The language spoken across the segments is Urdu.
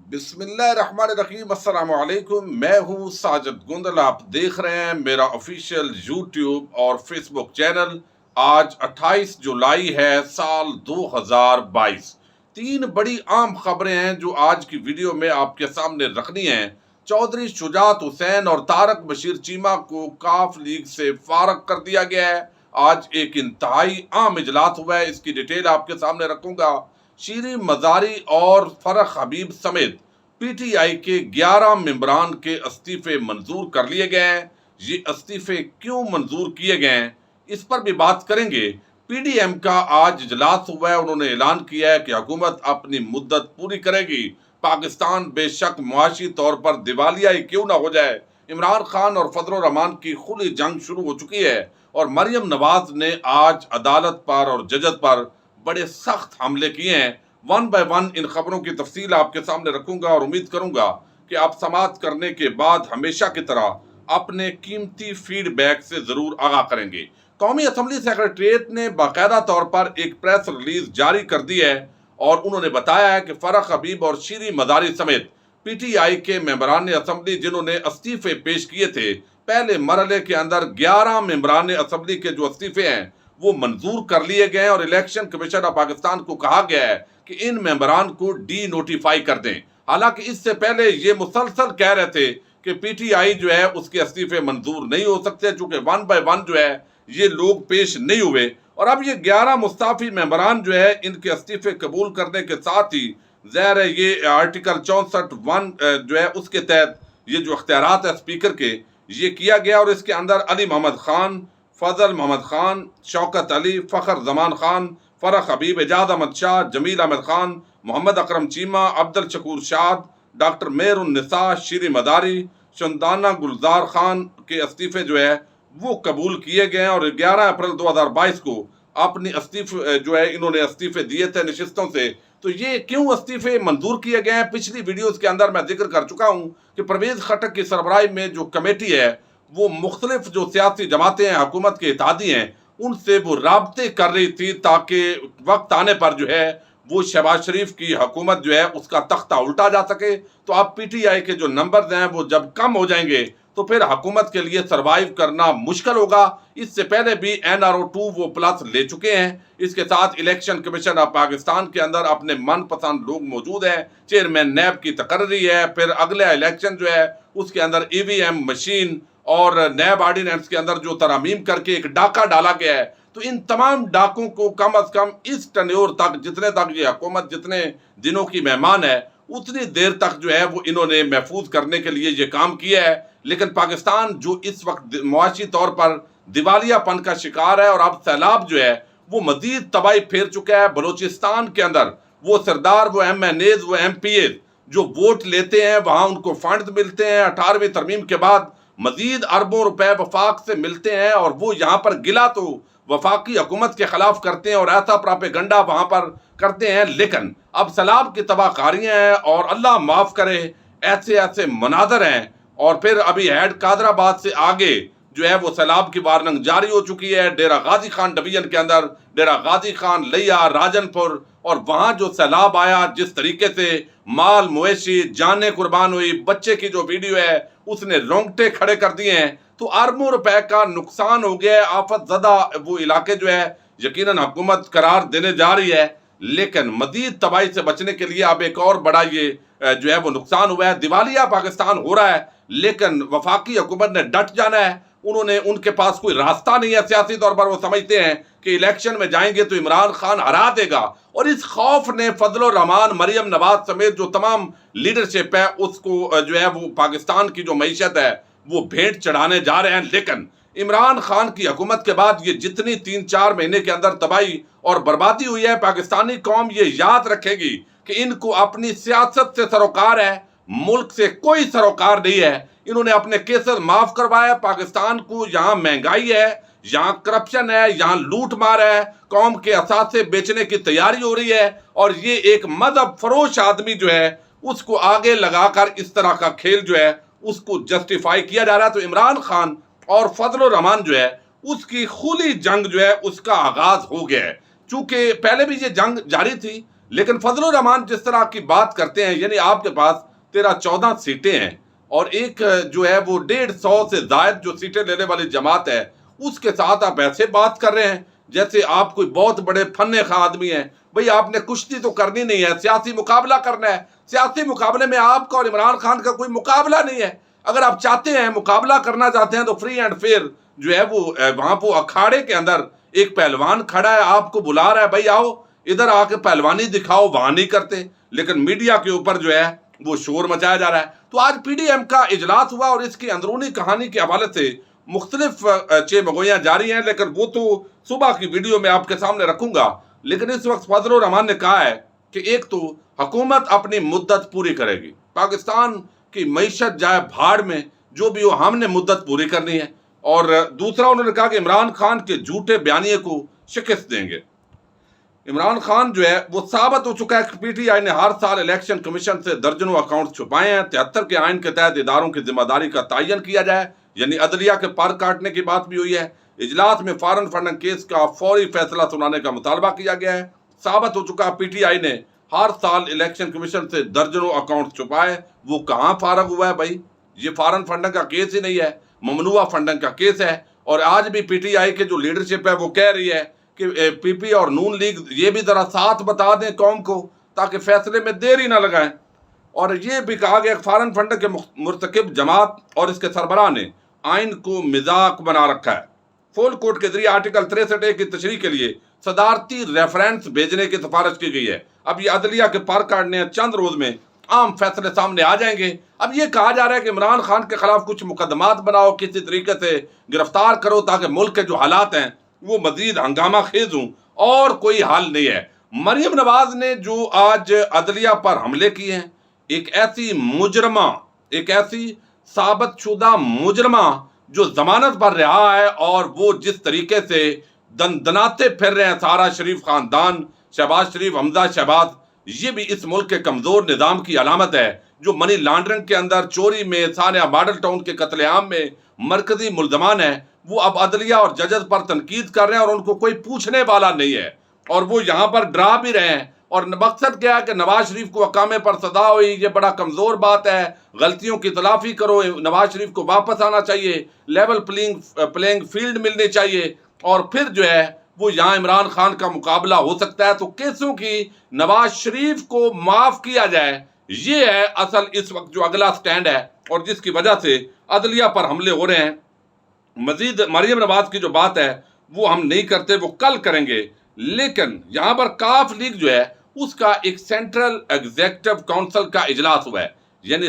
بسم اللہ الرحمن الرحیم، السلام علیکم۔ میں ہوں ساجد گندل، آپ دیکھ رہے ہیں میرا آفیشیل یوٹیوب اور فیس بک چینل۔ آج 28 جولائی ہے سال 2022۔ تین بڑی عام خبریں ہیں جو آج کی ویڈیو میں آپ کے سامنے رکھنی ہیں۔ چودھری شجاعت حسین اور طارق بشیر چیمہ کو کاف لیگ سے فارغ کر دیا گیا ہے۔ آج ایک انتہائی عام اجلاس ہوا ہے، اس کی ڈیٹیل آپ کے سامنے رکھوں گا۔ شیریں مزاری اور فرح حبیب سمیت پی ٹی آئی کے 11 ممبران کے استعفے منظور کر لیے گئے ہیں۔ یہ استعفے کیوں منظور کیے گئے ہیں اس پر بھی بات کریں گے۔ پی ڈی ایم کا آج اجلاس ہوا ہے، انہوں نے اعلان کیا ہے کہ حکومت اپنی مدت پوری کرے گی۔ پاکستان بے شک معاشی طور پر دیوالیہ ہی کیوں نہ ہو جائے، عمران خان اور فضل الرحمان کی کھلی جنگ شروع ہو چکی ہے، اور مریم نواز نے آج عدالت پر اور ججز پر بڑے سخت حملے کیے ہیں۔ ون بائی ون ان خبروں کی تفصیل آپ کے سامنے رکھوں گا، اور امید کروں گا کہ آپ سماعت کرنے کے بعد ہمیشہ کی طرح اپنے قیمتی فیڈ بیک سے ضرور آگاہ کریں گے۔ قومی اسمبلی سیکریٹریٹ نے باقاعدہ طور پر ایک پریس ریلیز جاری کر دی ہے، اور انہوں نے بتایا ہے کہ فرح حبیب اور شیریں مزاری سمیت پی ٹی آئی کے ممبران اسمبلی جنہوں نے استعفے پیش کیے تھے، پہلے مرحلے کے اندر 11 ممبران اسمبلی کے جو استعفے ہیں وہ منظور کر لیے گئے ہیں، اور الیکشن کمیشن آف پاکستان کو کہا گیا ہے کہ ان ممبران کو ڈی نوٹیفائی کر دیں۔ حالانکہ اس سے پہلے یہ مسلسل کہہ رہے تھے کہ پی ٹی آئی جو ہے اس کے استعفے منظور نہیں ہو سکتے، چونکہ ون بائی ون جو ہے یہ لوگ پیش نہیں ہوئے، اور اب یہ 11 مستعفی ممبران جو ہے ان کے استعفے قبول کرنے کے ساتھ ہی ظاہر ہے یہ آرٹیکل 64(1) جو ہے اس کے تحت یہ جو اختیارات ہے اسپیکر کے یہ کیا گیا، اور اس کے اندر علی محمد خان، فضل محمد خان، شوکت علی، فخر زمان خان، فرح حبیب، اعجاز احمد شاہ، جمیل احمد خان، محمد اکرم چیمہ، عبدالشکور شاد، ڈاکٹر مہر النساء، شیریں مزاری، شندانہ گلزار خان کے استعفے جو ہے وہ قبول کیے گئے ہیں، اور 11 اپریل 2022 کو اپنی استعفے جو ہے انہوں نے استعفے دیے تھے نشستوں سے۔ تو یہ کیوں استعفے منظور کیے گئے ہیں، پچھلی ویڈیوز کے اندر میں ذکر کر چکا ہوں کہ پرویز خٹک کی سربراہی میں جو کمیٹی ہے وہ مختلف جو سیاسی جماعتیں ہیں، حکومت کے اتحادی ہیں، ان سے وہ رابطے کر رہی تھی تاکہ وقت آنے پر جو ہے وہ شہباز شریف کی حکومت جو ہے اس کا تختہ الٹا جا سکے۔ تو اب پی ٹی آئی کے جو نمبرز ہیں وہ جب کم ہو جائیں گے تو پھر حکومت کے لیے سروائیو کرنا مشکل ہوگا۔ اس سے پہلے بھی NRO2 وہ پلس لے چکے ہیں۔ اس کے ساتھ الیکشن کمیشن آف پاکستان کے اندر اپنے من پسند لوگ موجود ہیں، چیئرمین نیب کی تقرری ہے، پھر اگلے الیکشن جو ہے اس کے اندر EVM مشین اور نیب آرڈیننس کے اندر جو ترامیم کر کے ایک ڈاکہ ڈالا گیا ہے، تو ان تمام ڈاکوں کو کم از کم اس ٹنیور تک، جتنے تک یہ حکومت جتنے دنوں کی مہمان ہے اتنی دیر تک جو ہے وہ انہوں نے محفوظ کرنے کے لیے یہ کام کیا ہے۔ لیکن پاکستان جو اس وقت معاشی طور پر دیوالیہ پن کا شکار ہے، اور اب سیلاب جو ہے وہ مزید تباہی پھیر چکا ہے۔ بلوچستان کے اندر وہ سردار، وہ MNAs، وہ MPAs جو ووٹ لیتے ہیں وہاں ان کو فنڈز ملتے ہیں، 18ویں ترمیم کے بعد مزید اربوں روپے وفاق سے ملتے ہیں، اور وہ یہاں پر گلا تو وفاقی حکومت کے خلاف کرتے ہیں اور ایسا پراپیگنڈا وہاں پر کرتے ہیں۔ لیکن اب سیلاب کی تباہ کاریاں ہیں، اور اللہ معاف کرے ایسے ایسے مناظر ہیں، اور پھر ابھی ہیڈ قادر آباد سے آگے جو ہے وہ سیلاب کی وارننگ جاری ہو چکی ہے۔ ڈیرہ غازی خان ڈویژن کے اندر ڈیرہ غازی خان، لیا، راجن پور، اور وہاں جو سیلاب آیا جس طریقے سے مال مویشی جانیں قربان ہوئی، بچے کی جو ویڈیو ہے اس نے رونگٹے کھڑے کر دیے ہیں۔ تو اربوں روپے کا نقصان ہو گیا ہے۔ آفت زدہ وہ علاقے جو ہے یقیناً حکومت قرار دینے جا رہی ہے، لیکن مزید تباہی سے بچنے کے لیے اب ایک اور بڑا یہ جو ہے وہ نقصان ہوا ہے۔ دیوالیہ پاکستان ہو رہا ہے، لیکن وفاقی حکومت نے ڈٹ جانا ہے۔ ان کے پاس کوئی راستہ نہیں ہے سیاسی طور پر، وہ سمجھتے ہیں کہ الیکشن میں جائیں گے تو عمران خان ہرا دے گا، اور اس خوف نے فضل الرحمان، مریم نواز سمیت جو تمام لیڈرشپ ہے اس کو جو ہے وہ پاکستان کی جو معیشت ہے وہ بھیٹ چڑھانے جا رہے ہیں۔ لیکن عمران خان کی حکومت کے بعد یہ جتنی 3-4 مہینے کے اندر تباہی اور بربادی ہوئی ہے، پاکستانی قوم یہ یاد رکھے گی کہ ان کو اپنی سیاست سے سروکار ہے، ملک سے کوئی سروکار نہیں ہے۔ انہوں نے اپنے کیسز معاف کروائے پاکستان کو، یہاں مہنگائی ہے، یہاں کرپشن ہے، یہاں لوٹ مار ہے، قوم کے اثاثے بیچنے کی تیاری ہو رہی ہے، اور یہ ایک مذہب فروش آدمی جو ہے اس کو آگے لگا کر اس طرح کا کھیل جو ہے اس کو جسٹیفائی کیا جا رہا ہے۔ تو عمران خان اور فضل الرحمان جو ہے اس کی کھلی جنگ جو ہے اس کا آغاز ہو گیا ہے۔ چونکہ پہلے بھی یہ جنگ جاری تھی، لیکن فضل الرحمان جس طرح کی بات کرتے ہیں، یعنی آپ کے پاس 13-14 سیٹیں ہیں اور ایک جو ہے وہ 150 سے زائد جو سیٹیں لینے والی جماعت ہے، اس کے ساتھ آپ ایسے بات کر رہے ہیں جیسے آپ کوئی بہت بڑے فن خواہ آدمی ہیں۔ بھئی آپ نے کشتی تو کرنی نہیں ہے، سیاسی مقابلہ کرنا ہے۔ سیاسی مقابلے میں آپ کا اور عمران خان کا کوئی مقابلہ نہیں ہے۔ اگر آپ چاہتے ہیں، مقابلہ کرنا چاہتے ہیں، تو فری اینڈ فیئر جو ہے وہ وہاں پہ اکھاڑے کے اندر ایک پہلوان کھڑا ہے، آپ کو بلا رہا ہے، بھائی آؤ ادھر آ کے پہلوانی دکھاؤ، وہاں نہیں کرتے، لیکن میڈیا کے اوپر جو ہے وہ شور مچایا جا رہا ہے۔ تو آج پی ڈی ایم کا اجلاس ہوا اور اس کی اندرونی کہانی کے حوالے سے مختلف چیمگوئیاں جاری ہیں، لیکن وہ تو صبح کی ویڈیو میں آپ کے سامنے رکھوں گا۔ لیکن اس وقت فضل الرحمان نے کہا ہے کہ ایک تو حکومت اپنی مدت پوری کرے گی، پاکستان کی معیشت جائے بھاڑ میں، جو بھی ہو ہم نے مدت پوری کرنی ہے، اور دوسرا انہوں نے کہا کہ عمران خان کے جھوٹے بیانیے کو شکست دیں گے۔ عمران خان جو ہے وہ ثابت ہو چکا ہے کہ پی ٹی آئی نے ہر سال الیکشن کمیشن سے درجنوں اکاؤنٹ چھپائے ہیں۔ 73 کے آئین کے تحت اداروں کی ذمہ داری کا تعین کیا جائے، یعنی عدلیہ کے پر کاٹنے کی بات بھی ہوئی ہے۔ اجلاس میں فارن فنڈنگ کیس کا فوری فیصلہ سنانے کا مطالبہ کیا گیا ہے۔ ثابت ہو چکا پی ٹی آئی نے ہر سال الیکشن کمیشن سے درجنوں اکاؤنٹ چھپائے۔ وہ کہاں فارغ ہوا ہے بھائی؟ یہ فارن فنڈنگ کا کیس ہی نہیں ہے، ممنوعہ فنڈنگ کا کیس ہے۔ اور آج بھی پی ٹی آئی کے جو لیڈرشپ ہے وہ کہہ رہی ہے کہ پی پی اور نون لیگ یہ بھی ذرا ساتھ بتا دیں قوم کو تاکہ فیصلے میں دیر ہی نہ لگائیں۔ اور یہ بھی کہا گیا کہ فارن فنڈنگ کے مرتکب جماعت اور اس کے سربراہ نے آئین کو مذاق بنا رکھا ہے۔ فول کوٹ کے ذریعے آرٹیکل 63A کی تشریح کے لیے صدارتی ریفرنس بھیجنے کی سفارش کی گئی ہے۔ اب یہ عدلیہ کے پر کاٹنے چند روز میں عام فیصلے سامنے آ جائیں گے۔ اب یہ کہا جا رہا ہے کہ عمران خان کے خلاف کچھ مقدمات بناؤ، کسی طریقے سے گرفتار کرو تاکہ ملک کے جو حالات ہیں وہ مزید ہنگامہ خیز ہوں، اور کوئی حل نہیں ہے۔ مریم نواز نے جو آج عدلیہ پر حملے کیے ہیں، ایک ایسی مجرمہ، ایک ایسی ثابت شدہ مجرمہ جو ضمانت پر رہا ہے، اور وہ جس طریقے سے دندناتے پھر رہے ہیں سارا شریف خاندان، شہباز شریف، حمزہ شہباز، یہ بھی اس ملک کے کمزور نظام کی علامت ہے، جو منی لانڈرنگ کے اندر، چوری میں، ثانیہ ماڈل ٹاؤن کے قتل عام میں مرکزی ملزمان ہیں۔ وہ اب عدلیہ اور ججز پر تنقید کر رہے ہیں اور ان کو کوئی پوچھنے والا نہیں ہے، اور وہ یہاں پر ڈرا بھی رہے ہیں۔ اور مقصد کیا ہے کہ نواز شریف کو اقامے پر سزا ہوئی، یہ بڑا کمزور بات ہے، غلطیوں کی تلافی کرو، نواز شریف کو واپس آنا چاہیے، لیول پلینگ فیلڈ ملنی چاہیے، اور پھر جو ہے وہ یہاں عمران خان کا مقابلہ ہو سکتا ہے۔ تو کیسوں کی نواز شریف کو معاف کیا جائے، یہ ہے اصل اس وقت جو اگلا سٹینڈ ہے، اور جس کی وجہ سے عدلیہ پر حملے ہو رہے ہیں۔ مزید مریم نواز کی جو بات ہے وہ ہم نہیں کرتے، وہ کل کریں گے، لیکن یہاں پر کاف لیگ جو ہے اس کا ایک سینٹرل ایگزیکٹو کونسل کا اجلاس ہوا ہے، یعنی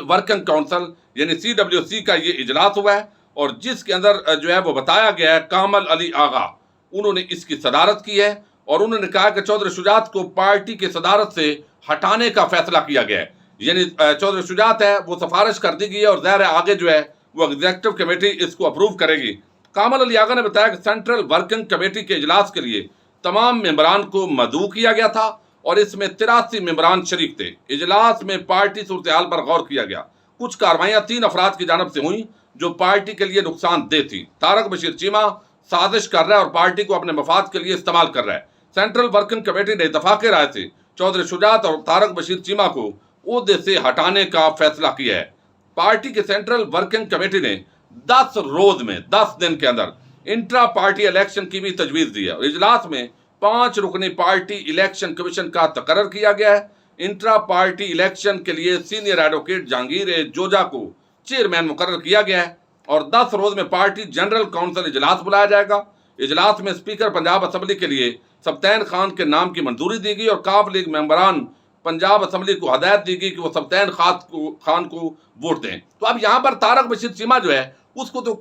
ورکنگ کونسل، یعنی CWC کا یہ اجلاس ہوا ہے، اور جس کے اندر جو ہے وہ بتایا گیا ہے کامل علی آغا انہوں نے اس کی صدارت کی ہے، اور انہوں نے کہا کہ چودھری شجاعت کو پارٹی کی صدارت سے ہٹانے کا فیصلہ کیا گیا ہے۔ یعنی چودھری شجاعت ہے وہ سفارش کر دی گئی ہے، اور ظاہر ہے آگے جو ہے وہ ایگزیکٹو کمیٹی اس کو اپروو کرے گی۔ کامل علی آغا نے بتایا کہ سینٹرل ورکنگ کمیٹی کے اجلاس کے لیے تمام ممبران کو مدعو کیا گیا تھا، اور اس میں 83 ممبران شریک تھے۔ اجلاس میں پارٹی صورتحال پر غور کیا گیا۔ کچھ کارروائیاں 3 افراد کی جانب سے ہوئیں جو پارٹی کے لیے نقصان دہ تھیں۔ طارق بشیر چیمہ سازش کر رہا ہے اور پارٹی کو اپنے مفاد کے لیے استعمال کر رہا ہے۔ سینٹرل ورکنگ کمیٹی نے اتفاق رائے سے چودھری شجاعت اور طارق بشیر چیمہ کو عہدے سے ہٹانے کا فیصلہ کیا ہے۔ پارٹی کے سینٹرل ورکنگ کمیٹی نے 10 روز میں، 10 دن کے اندر انٹرا پارٹی الیکشن کی بھی تجویز دی ہے، اور اجلاس میں 5 رکنی پارٹی الیکشن کمیشن کا تقرر کیا گیا ہے۔ انٹرا پارٹی الیکشن کے لیے سینئر ایڈوکیٹ جہانگیر جوجا کو چیئرمین مقرر کیا گیا ہے، اور 10 روز میں پارٹی جنرل کونسل اجلاس بلایا جائے گا۔ اجلاس میں اسپیکر پنجاب اسمبلی کے لیے سبطین خان کے نام کی منظوری دی گئی، اور کاف لیگ ممبران پنجاب اسمبلی کو ہدایت دی گئی کہ وہ سبطین خان کو ووٹ دیں۔ تو اب یہاں پر طارق بشیر چیمہ جو ہے اس کو تو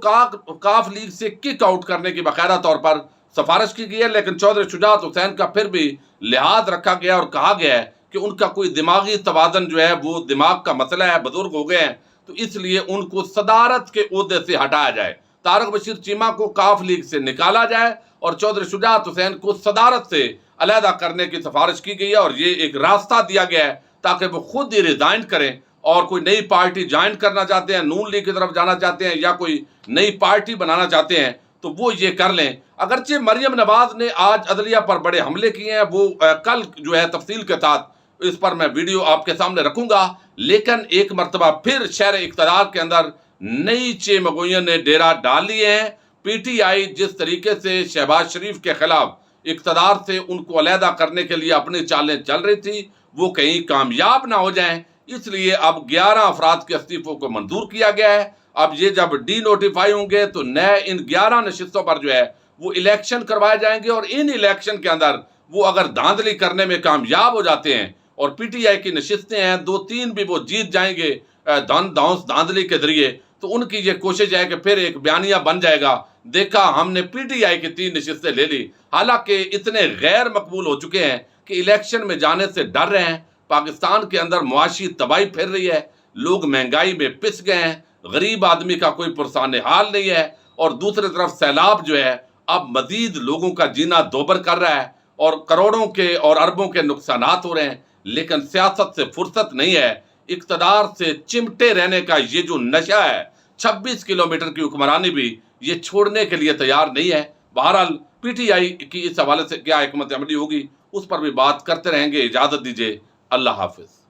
کاف لیگ سے کک آؤٹ کرنے کی باقاعدہ طور پر سفارش کی گئی ہے، لیکن چودھری شجاعت حسین کا پھر بھی لحاظ رکھا گیا اور کہا گیا ہے کہ ان کا کوئی دماغی توازن جو ہے وہ دماغ کا مسئلہ ہے، بزرگ ہو گئے ہیں، تو اس لیے ان کو صدارت کے عہدے سے ہٹایا جائے۔ طارق بشیر چیمہ کو کاف لیگ سے نکالا جائے اور چودھری شجاعت حسین کو صدارت سے علیحدہ کرنے کی سفارش کی گئی ہے، اور یہ ایک راستہ دیا گیا ہے تاکہ وہ خود ہی ریزائن کریں اور کوئی نئی پارٹی جوائن کرنا چاہتے ہیں، نون لیگ کی طرف جانا چاہتے ہیں یا کوئی نئی پارٹی بنانا چاہتے ہیں تو وہ یہ کر لیں۔ اگرچہ مریم نواز نے آج عدلیہ پر بڑے حملے کیے ہیں، وہ کل جو ہے تفصیل کے ساتھ اس پر میں ویڈیو آپ کے سامنے رکھوں گا، لیکن ایک مرتبہ پھر شہر اقتدار کے اندر نئی چیمگوئیوں نے ڈیرا ڈال لیے ہیں۔ پی ٹی آئی جس طریقے سے شہباز شریف کے خلاف اقتدار سے ان کو علیحدہ کرنے کے لیے اپنی چالیں چل رہی تھی، وہ کہیں کامیاب نہ ہو جائیں، اس لیے اب 11 افراد کے استعفوں کو منظور کیا گیا ہے۔ اب یہ جب ڈی نوٹیفائی ہوں گے تو نئے ان 11 نشستوں پر جو ہے وہ الیکشن کروائے جائیں گے، اور ان الیکشن کے اندر وہ اگر دھاندلی کرنے میں کامیاب ہو جاتے ہیں اور پی ٹی آئی کی نشستیں ہیں 2-3 بھی وہ جیت جائیں گے دھاندلی کے ذریعے، تو ان کی یہ کوشش ہے کہ پھر ایک بیانیہ بن جائے گا، دیکھا ہم نے پی ٹی آئی کی 3 نشستیں لے لی۔ حالانکہ اتنے غیر مقبول ہو چکے ہیں کہ الیکشن میں جانے سے ڈر رہے ہیں۔ پاکستان کے اندر معاشی تباہی پھیل رہی ہے، لوگ مہنگائی میں پس گئے ہیں، غریب آدمی کا کوئی پرسان حال نہیں ہے، اور دوسری طرف سیلاب جو ہے اب مزید لوگوں کا جینا دوبر کر رہا ہے، اور کروڑوں کے اور اربوں کے نقصانات ہو رہے ہیں، لیکن سیاست سے فرصت نہیں ہے۔ اقتدار سے چمٹے رہنے کا یہ جو نشہ ہے، 26 کلومیٹر کی حکمرانی بھی یہ چھوڑنے کے لیے تیار نہیں ہے۔ بہرحال پی ٹی آئی کی اس حوالے سے کیا حکمت عملی ہوگی اس پر بھی بات کرتے رہیں گے۔ اجازت دیجیے، اللہ حافظ۔